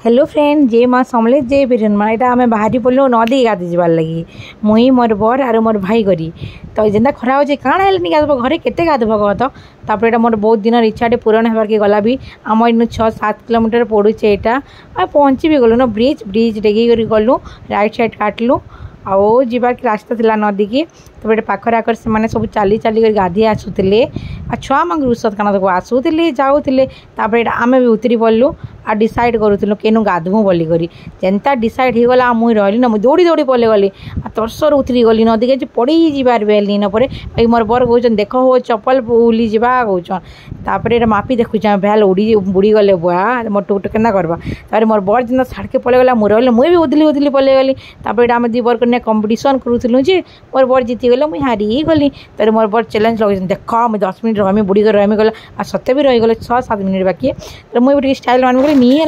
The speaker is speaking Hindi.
हेलो फ्रेंड जे माँ समलेश जे बिरनमा यहाँ आम बाहरी पड़ू नदी गाधि जबार लगी मुई मोर बर आर मोर भाई करी तो जेनता खरा हो काण है गाधब घरे केते गाधब कह तो तापर मोर बहुत दिन इच्छा पूरण होबार के गला भी आम इन 6-7 किलोमीटर पड़ुचे यहाँ पहुँची भी गलु न ब्रिज ब्रिज डेगी गलु राइट साइड काटलु आओ जीवार के रास्ता थिला नदी की तब ये पाखर आकर से माने सब चली चली कर गाधी आसुले आ छुआ मांग रुसत काना तक आसुले जाऊले आम भी उतरी पड़लु आ डिसाइड करूँ केनु गाधबू बोली करी जेनता डिसाइड हो गला मुई रही ना मुझे दौड़ी दौड़ी पले गली आ तरसर उतरी गली नदी के पड़ी जीवार बेली न परे भाई मोर बर कौन देख हो चप्पल बुली जा कौन तापर मापी देखुचे भैल उड़ी बुड़ी गले बुआ मोर टुट के करवा तार मोर बर जेना साड़के पले गला मुझे रही मुझे भी उदली उदली पले गली तापर आम दी बर कर कंपिटिशन करूँ जे मोर बर जीती गले मुझे हारी गली तर मोर बर चैलेंज लगे देख मुझे 10 मिनट रही बुड़ी कर रही गला आ सत्य भी रही गले 6-7 मिनट बाकी तो मुझे स्टाइल मान गली नहीं है।